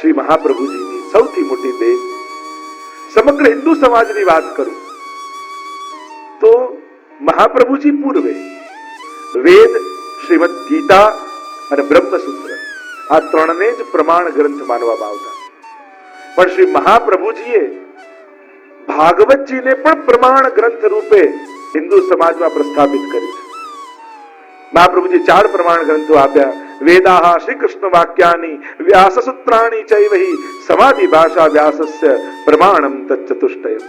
શ્રી મહાપ્રભુજીની સૌથી મોટી દેન. સમગ્ર હિન્દુ સમાજની વાત કરું તો મહાપ્રભુજી પૂર્વે વેદ, શ્રીમદ ગીતા અને બ્રહ્મસૂત્ર આ ત્રણને જ પ્રમાણ ગ્રંથ માનવામાં આવતા. પણ શ્રી મહાપ્રભુજીએ ભાગવતજીને પણ પ્રમાણ ગ્રંથ રૂપે હિન્દુ સમાજમાં પ્રસ્થાપિત કર્યું છે. મહાપ્રભુજી 4 પ્રમાણ ગ્રંથો આપ્યા. વેદાહ શ્રી કૃષ્ણ વાક્યાની વ્યાસ સૂત્રાણી ચૈવહી સમાધિ ભાષા વ્યાસસ્ય પ્રમાણમ તચ્ચતુષ્ટયમ.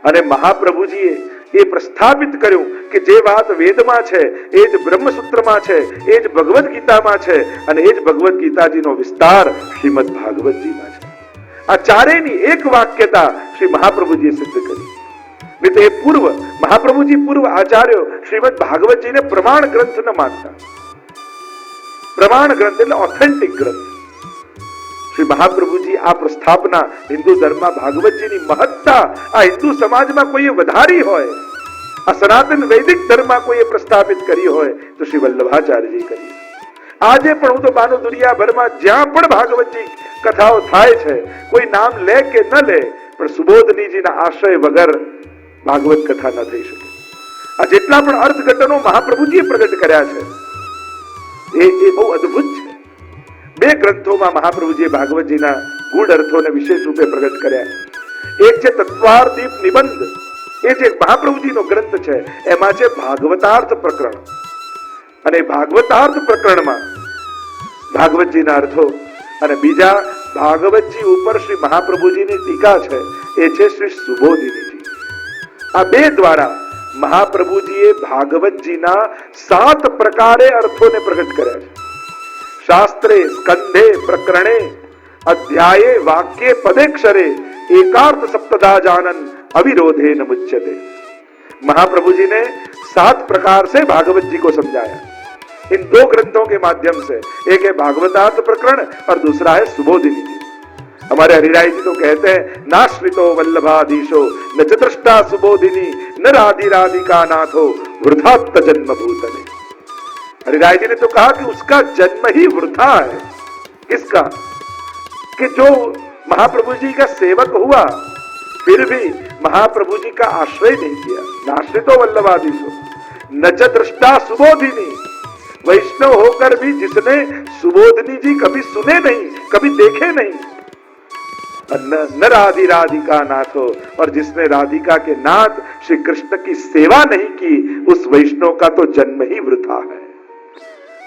અને મહાપ્રભુજીએ એ પ્રસ્થાપિત કર્યું કે જે વાત વેદમાં છે એ જ બ્રહ્મસૂત્રમાં છે, એ જ ભગવદ્ ગીતામાં છે અને એ જ ભગવદ્ ગીતાજીનો વિસ્તાર શ્રીમદ ભાગવતજીમાં છે. આ ચારેયની એક વાક્યતા શ્રી મહાપ્રભુજીએ સિદ્ધ કરી. નહીં તો એ પૂર્વ મહાપ્રભુજી પૂર્વ આચાર્યો શ્રીમદ ભાગવતજીને પ્રમાણ ગ્રંથ ન માનતા. પ્રમાણ ગ્રંથ એટલે ઓથેન્ટિક ગ્રંથ. શ્રી મહાપ્રભુજી આ પ્રસ્થાપના હિન્દુ ધર્મમાં ભાગવતજીની મહત્તા આ હિન્દુ સમાજમાં કોઈએ વધારી હોય, આ સનાતન વૈદિક ધર્મમાં કોઈએ પ્રસ્થાપિત કરી હોય તો શ્રી વલ્લભાચાર્યજી કરી. આજે પણ હું તો માનું દુનિયાભરમાં જ્યાં પણ ભાગવતજી કથાઓ થાય છે, કોઈ નામ લે કે ન લે, પણ સુબોધનીજીના આશ્રય વગર ભાગવત કથા ન થઈ શકે. આ જેટલા પણ અર્થઘટનો મહાપ્રભુજીએ પ્રગટ કર્યા છે એ બહુ અદ્ભુત છે. 2 ગ્રંથોમાં મહાપ્રભુજીએ ભાગવતજીના ગૂઢ અર્થોને વિશેષ રૂપે પ્રગટ કર્યા. એક છે તત્વાર્દીપ નિબંધ, એ જે મહાપ્રભુજીનો ગ્રંથ છે એમાં છે ભાગવતાર્થ પ્રકરણ. અને ભાગવતાર્થ પ્રકરણમાં ભાગવતજીના અર્થો અને બીજા ભાગવતજી ઉપર શ્રી મહાપ્રભુજીની ટીકા છે એ છે શ્રી સુબોધિનીજી. આ 2 દ્વારા મહાપ્રભુજીએ ભાગવતજીના 7 પ્રકારે અર્થોને પ્રગટ કર્યા છે. શાસ્ત્રે, સ્કંધે, પ્રકરણે, અધ્યાયે, વાક્ये, પદેક્ષરે एकार्थ सप्तदा जानन अविरोधे न मुच्यते. महाप्रभु जी ने 7 प्रकार से भागवत जी को समझाया इन 2 ग्रंथों के माध्यम से. एक है भागवतार्थ प्रकरण और दूसरा है सुबोधिनी जी. हमारे हरिराय जी तो कहते हैं नाश्रितो वल्लभाधीशो न चतुष्टा सुबोधिनी न राधि राधिका नाथो वृथात्त जन्म भूतले. हरिराय जी ने तो कहा कि उसका जन्म ही वृथा है. किसका? कि जो महाप्रभु जी का सेवक हुआ फिर भी महाप्रभु जी का आश्रय नहीं किया. नाश्रितो वल्लभाधीशो न च दृष्टा सुबोधिनी. वैष्णव होकर भी जिसने सुबोधिनी जी कभी सुने नहीं, कभी देखे नहीं, न राधि राधिका नाथो, और जिसने राधिका के नाथ श्री कृष्ण की सेवा नहीं की उस वैष्णव का तो जन्म ही वृथा है.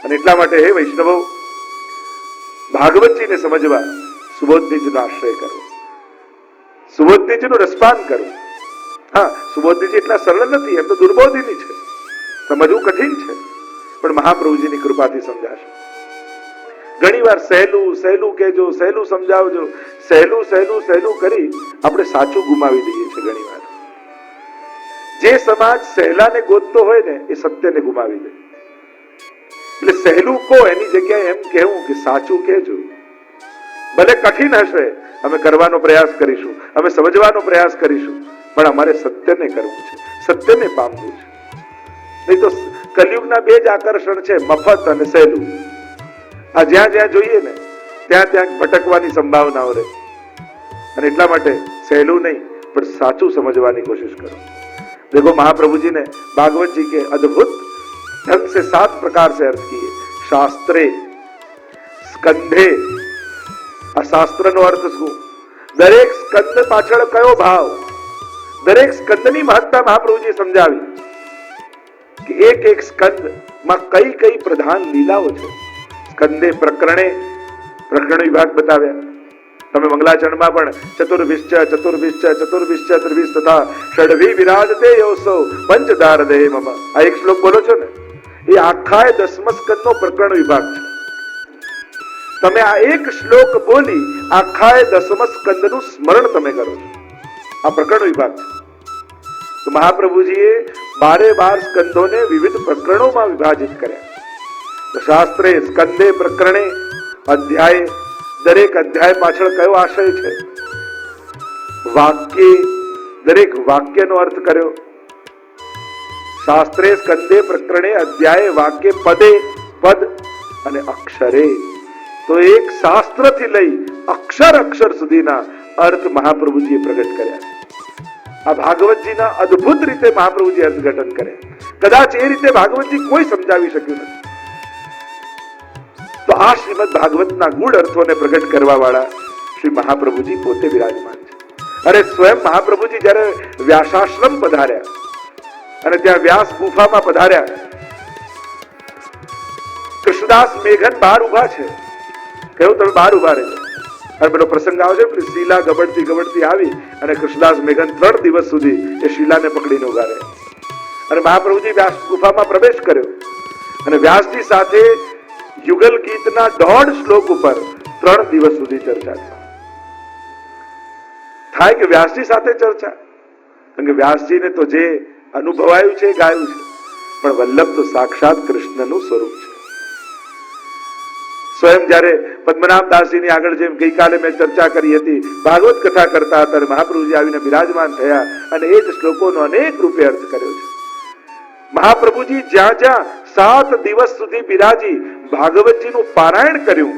અને એટલા માટે હે વૈષ્ણવો ભાગવતજીને સમજવા સુબોધનીજીનો આશ્રય કરો, સુબોધનીજીનું રસપાન કરો. હા, સુબોધનીજી એટલા સરળ નથી, એમ તો દુર્બોધિની છે, સમજવું કઠિન છે, પણ મહાપ્રભુજીની કૃપાથી સમજાશે. ઘણીવાર સહેલું સહેલું કહેજો, સહેલું સમજાવજો, સહેલું સહેલું સહેલું કરી આપણે સાચું ગુમાવી દઈએ છીએ. ઘણીવાર જે સમાજ સહેલાને ગોતતો હોય ને એ સત્યને ગુમાવી દે. એટલે સહેલું કો એની જગ્યાએ એમ કહેવું કે સાચું કહેજો. ભલે કઠિન હશે, અમે કરવાનો પ્રયાસ કરીશું, અમે સમજવાનો પ્રયાસ કરીશું, પણ અમારે સત્યને કરવું છે, સત્યને પામવું છે. નહીં તો કલયુગના 2 જ આકર્ષણ છે, મફત અને સહેલું. આ જ્યાં જ્યાં જોઈએ ને ત્યાં ત્યાં ભટકવાની સંભાવનાઓ રહે. અને એટલા માટે સહેલું નહીં પણ સાચું समझवानी कोशिश करो. देखो महाप्रभु जी ने भागवत जी के अद्भुत ढंग से 7 प्रकार से अर्थ किए. शास्त्रे, स्कंधे, આ શાસ્ત્રનો અર્થ શું? દરેક સ્કંદ પાછળ કયો ભાવ, દરેક સ્કંદની મહત્તા મહાપ્રભુજીએ સમજાવી કે એક એક સ્કંદમાં કઈ કઈ પ્રધાન લીલાઓ છે. સ્કંદે પ્રકરણે, પ્રકરણ વિભાગ બતાવ્યા. તમે મંગલાચરણમાં પણ ચતુર્વિશ્ચ ચતુર્વિશ્ચ ચતુર્વિશ્ચ ત્રિવિશ તથા ષડભી વિરાજતે યોસો પંચદારદે મમ આ એક શ્લોક બોલો છો ને, એ આખા 10મ સ્કંદનો પ્રકરણ વિભાગ છે. તમે આ એક શ્લોક બોલી આખા 10મ સ્કંદનું સ્મરણ તમે કરો છો. આ પ્રકરણ વિભાગ છે. તો મહાપ્રભુજીએ 12 સ્કંદોને વિવિધ પ્રકરણોમાં વિભાજિત કર્યા. તો શાસ્ત્રે, સ્કંદે, પ્રકરણે, અધ્યાય, દરેક અધ્યાય પાછળ કયો આશય છે. વાક્ય, દરેક વાક્યનો અર્થ કર્યો. શાસ્ત્રે, સ્કંદે, પ્રકરણે, અધ્યાય, વાક્ય, પદે, પદ અને અક્ષરે, તો એક શાસ્ત્રથી લઈ અક્ષર અક્ષર સુધીના અર્થ મહાપ્રભુજીએ પ્રગટ કર્યા છે. આ ભાગવતજીના અદ્ભુત રીતે મહાપ્રભુજી અર્થઘટન કરે. કદાચ એ રીતે ભાગવતજી કોઈ સમજાવી શક્યું નથી. તો આ શ્રીમદ ભાગવતના ગૂઢ અર્થોને પ્રગટ કરવા વાળા શ્રી મહાપ્રભુજી પોતે વિરાજમાન છે. અરે સ્વયં મહાપ્રભુજી જયારે વ્યાસાશ્રમ પધાર્યા અને ત્યાં વ્યાસ ગુફામાં પધાર્યા, કૃષ્ણદાસ મેઘન બહાર ઉભા છે. કહ્યું તમે બહાર ઉભા રહેજો. અને પેલો પ્રસંગ આવે છે, શીલા ગબડતી ગબડતી આવી અને કૃષ્ણદાસ મેઘન 3 દિવસ સુધી એ શીલાને પકડીને ઉભા રહે. અને મહાપ્રભુજી વ્યાસ ગુફામાં પ્રવેશ કર્યો અને વ્યાસજી સાથે યુગલ ગીતના 1.5 શ્લોક ઉપર 3 દિવસ સુધી ચર્ચા થાય કે વ્યાસજી સાથે ચર્ચા, કારણ કે વ્યાસજીને તો જે અનુભવાયું છે ગાયું છે, પણ વલ્લભ તો સાક્ષાત કૃષ્ણનું સ્વરૂપ છે. સ્વયં જયારે પદ્મનાભદાસજીની આગળ જેમ ગઈકાલે મેં ચર્ચા કરી હતી, ભાગવત કથા કરતા હતા, મહાપ્રભુજી આવીને બિરાજમાન થયા અને એ જ શ્લોકોનો અનેક રૂપે અર્થ કર્યો છે. મહાપ્રભુજી જ્યાં જ્યાં 7 દિવસ સુધી બિરાજી ભાગવતજીનું પારાયણ કર્યું,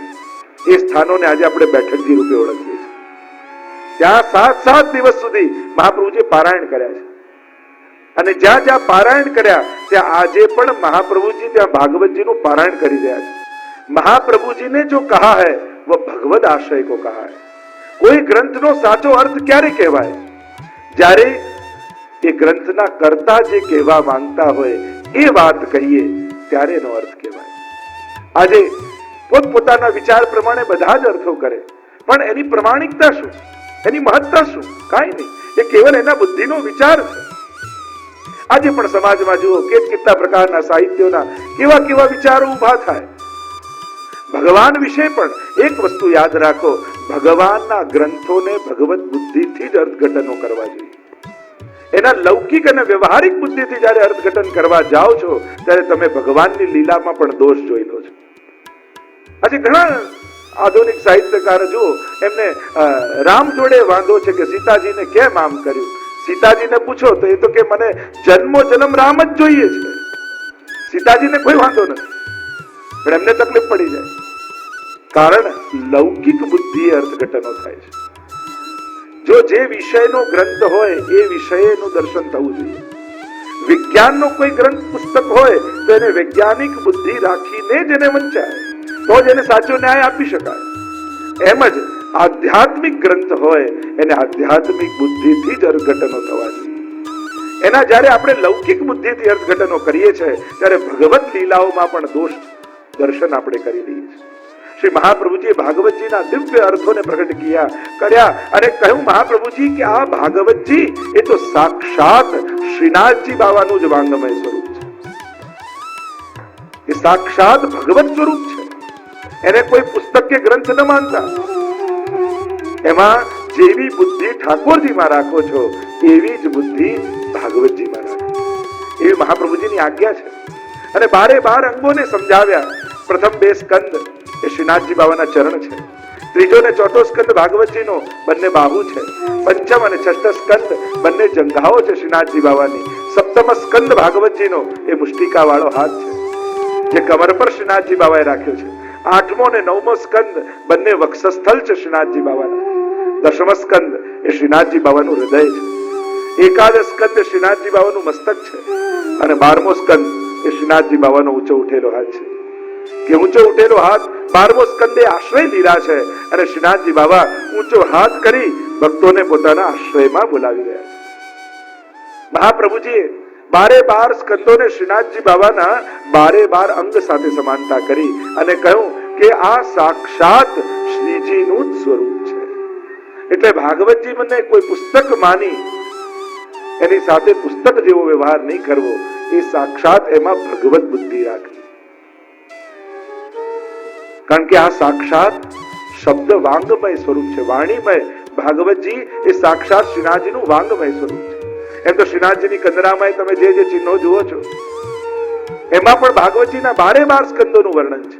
એ સ્થાનોને આજે આપણે બેઠકજી રૂપે ઓળખીએ છીએ. ત્યાં 7 દિવસ સુધી મહાપ્રભુજી પારાયણ કર્યા છે. અને જ્યાં જ્યાં પારાયણ કર્યા ત્યાં આજે પણ મહાપ્રભુજી ત્યાં ભાગવતજીનું પારાયણ કરી રહ્યા છે. महाप्रभु ने जो कहा है वह भगवद आशय को कहा है. कोई ग्रंथ नो साचो अर्थ क्यारे कहेवाय? જ્યારે એ ગ્રંથના કર્તા જે કહેવા માંગતા હોય એ વાત કહીએ ત્યારે એનો અર્થ કહેવાય. આજે પોતપોતાના વિચાર પ્રમાણે બધા જ અર્થો કરે, પણ એની પ્રમાણિકતા શું, એની મહત્તા શું? કાંઈ નહીં. એ કેવલ એના બુદ્ધિનો વિચાર છે. આજે પણ સમાજમાં જુઓ કેટલા પ્રકારના સાહિત્યોના કેવા કેવા વિચારો ઉભા થાય. ભગવાન વિશે પણ એક વસ્તુ યાદ રાખો, ભગવાનના ગ્રંથોને ભગવત બુદ્ધિથી જ અર્થઘટનો કરવા જોઈએ. એના લૌકિક અને વ્યવહારિક બુદ્ધિથી જ્યારે અર્થઘટન કરવા જાઓ છો ત્યારે તમે ભગવાનની લીલામાં પણ દોષ જોઈ લો છો. આજે ઘણા આધુનિક સાહિત્યકાર જુઓ, એમને રામ જોડે વાંધો છે કે સીતાજીને કેમ આમ કર્યું. સીતાજીને પૂછો તો એ તો કે મને જન્મો જન્મ રામ જ જોઈએ છે. સીતાજીને કોઈ વાંધો નથી, પણ એમને તકલીફ પડી જાય. કારણ લૌકિક બુદ્ધિ અર્થઘટનો થાય છે. જો જે વિષયનો ગ્રંથ હોય એ વિષયનું દર્શન થવું જોઈએ. વિજ્ઞાનનો કોઈ ગ્રંથ પુસ્તક હોય તો એને વૈજ્ઞાનિક બુદ્ધિ રાખીને જ એને વંચાય, તો જ એને સાચો ન્યાય આપી શકાય. એમ જ આધ્યાત્મિક ગ્રંથ હોય એને આધ્યાત્મિક બુદ્ધિથી જ અર્થઘટનો થવા જોઈએ. એના જ્યારે આપણે લૌકિક બુદ્ધિથી અર્થઘટનો કરીએ છીએ ત્યારે ભગવત લીલાઓમાં પણ દોષ દર્શન આપણે કરી દઈએ છીએ. શ્રી મહાપ્રભુજીએ ભાગવતજીના દિવ્ય અર્થોને પ્રગટ કર્યા અને કહ્યું મહાપ્રભુજી કે આ ભાગવતજી એ તો સાક્ષાત શ્રીનાથજી બાવાનું જ વાંગમય સ્વરૂપ છે. એ સાક્ષાત ભગવત સ્વરૂપ છે. એને કોઈ પુસ્તક કે ગ્રંથ ન માનતા. એમાં જેવી બુદ્ધિ ઠાકોરજીમાં રાખો છો એવી જ બુદ્ધિ ભાગવતજીમાં રાખો, એવી મહાપ્રભુજીની આજ્ઞા છે. અને 12 અંગોને સમજાવ્યા. પ્રથમ 2 સ્કંદ એ શ્રીનાથજી બાવાના ચરણ છે. ત્રીજો ને ચોથો સ્કંદ ભાગવતજીનો બંને બાહુ છે. પંચમ અને છઠ્ઠો સ્કંદ બંને જંઘાઓ છે શ્રીનાથજી બાવાની. સપ્તમ સ્કંદ ભાગવતજીનો એ મુષ્ટિકા વાળો હાથ છે જે કમર પર શ્રીનાથજી બાવાએ રાખ્યો છે. 8મો અને 9મો સ્કંદ બંને વક્ષસ્થળ છે શ્રીનાથજી બાવાના. 10મો સ્કંદ એ શ્રીનાથજી બાવાનું હૃદય છે. 11 સ્કંદ શ્રીનાથજી બાવાનું મસ્તક છે અને 12મો સ્કંદ એ શ્રીનાથજી બાવાનો ઊંચો ઉઠેલો હાથ છે. કે ઊંચો ઉઠેલો હાથ 12મો સ્કંદે આશ્રય લીલા છે અને શ્રીનાથજી બાબા ઊંચો હાથ કરી ભક્તોને પોતાના આશ્રયમાં બોલાવી રહ્યા છે. મહાપ્રભુજીએ 12 સ્કંદોને શ્રીનાથજી બાબાના 12 અંગ સાથે સમાનતા કરી અને કહ્યું કે આ સાક્ષાત શ્રીજીનું જ સ્વરૂપ છે. એટલે ભાગવતજી મને કોઈ પુસ્તક માની એની સાથે પુસ્તક જેવો વ્યવહાર નહીં કરવો, એ સાક્ષાત એમાં ભગવત બુદ્ધિ રાખવી. કારણ કે આ સાક્ષાત શબ્દ વાંગમય સ્વરૂપ છે, વાણીમય. ભાગવતજી એ સાક્ષાત શ્રીનાથજીનું વાંગમય સ્વરૂપ છે. એમ તો શ્રીનાથજીની કંદરામાં તમે જે ચિહ્નો જુઓ છો એમાં પણ ભાગવતજીના 12 સ્કંદોનું વર્ણન છે.